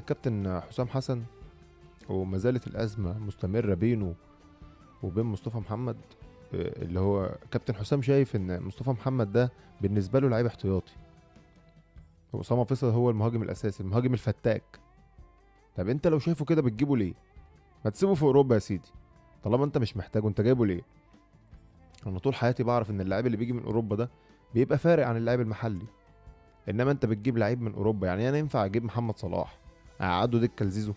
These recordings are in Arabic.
الكابتن حسام حسن، وما زالت الأزمة مستمرة بينه وبين مصطفى محمد. اللي هو كابتن حسام شايف ان مصطفى محمد ده بالنسبة له لعيب احتياطي، وأسامة فيصل هو المهاجم الأساسي، المهاجم الفتاك. طب انت لو شايفه كده بتجيبه ليه؟ ما تسيبه في أوروبا يا سيدي، طالما انت مش محتاجه انت جايبه ليه؟ انا طول حياتي بعرف ان اللاعب اللي بيجي من أوروبا ده بيبقى فارق عن اللاعب المحلي. انما انت بتجيب لعيب من أوروبا، يعني انا ينفع اجيب محمد صلاح اقعده دكة لزيزو؟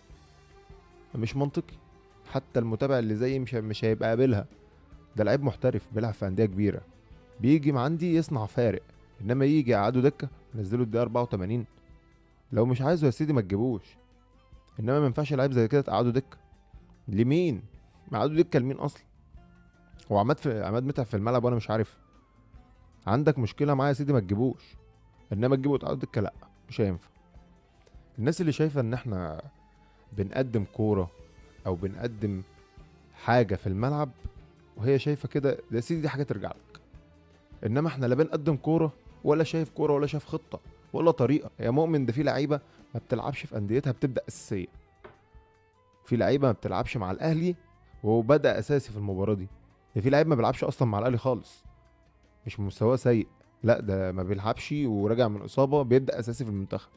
مش منطقي. حتى المتابع اللي زيي مش هيبقى قابلها. ده لعيب محترف بيلعب في انديه كبيره، بيجي من عندي يصنع فارق. انما يجي يقعده دكه، نزله الدقيقه 84. لو مش عايزه يا سيدي ما تجيبوش. انما ما ينفعش لعيب زي كده تقعده دكه. لمين؟ قعدوا دكه لمين اصلا؟ هو عماد متعب في الملعب وانا مش عارف. عندك مشكله معايا يا سيدي ما تجيبوش. انما تجيبه وتقعده دكه لا، مش هينفع. الناس اللي شايفه ان احنا بنقدم كوره او بنقدم حاجه في الملعب وهي شايفه كده، ده يا سيدي دي حاجه ترجع لك. انما احنا لا بنقدم كوره ولا شايف كوره ولا شايف خطه ولا طريقه. يا مؤمن ده في لعيبه ما بتلعبش في انديتها بتبدا اساسيه. في لعيبه ما بتلعبش مع الاهلي وهو بدا اساسي في المباراه دي. ده في لعيب ما بيلعبش اصلا مع الاهلي خالص، مش مستواه سيء، لا ده ما بيلعبش وراجع من اصابه بيبدا اساسي في المنتخب.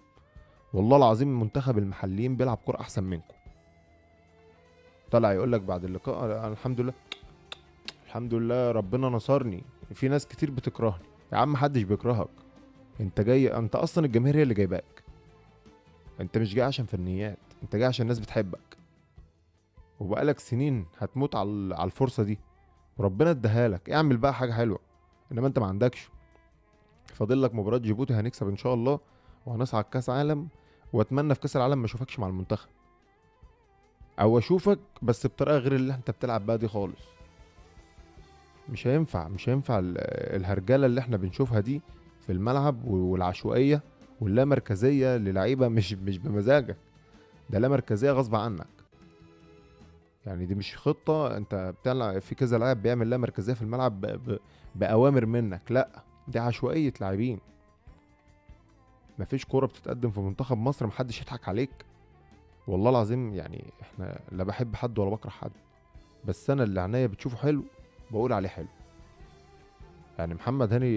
والله العظيم المنتخب المحليين بيلعب كوره احسن منكم. طلع يقول لك بعد اللقاء أنا الحمد لله، الحمد لله ربنا نصرني. في ناس كتير بتكرهني. يا عم محدش بيكرهك، انت جاي، انت اصلا الجماهير هي اللي جايباك. انت مش جاي عشان فنيات، انت جاي عشان الناس بتحبك. وبقالك سنين هتموت على الفرصه دي، وربنا اداها لك، اعمل بقى حاجه حلوه. انما انت ما عندكش. فاضل لك مباراه جيبوتي هنكسب ان شاء الله، وهنصعد كاس عالم. واتمنى في كاس العالم ما اشوفكش مع المنتخب، او اشوفك بس بطريقه غير اللي انت بتلعب بقى دي خالص. مش هينفع الهرجله اللي احنا بنشوفها دي في الملعب، والعشوائيه واللامركزيه للعيبه مش بمزاجك. ده لا مركزيه غصب عنك. يعني دي مش خطه انت بتلعب في كذا لاعب بيعمل لا مركزيه في الملعب باوامر منك، لا دي عشوائيه لاعبين. مفيش كوره بتتقدم في منتخب مصر محدش يضحك عليك. والله العظيم يعني احنا لا بحب حد ولا بكره حد، بس انا اللي عينيا بتشوفه حلو بقول عليه حلو. يعني محمد هاني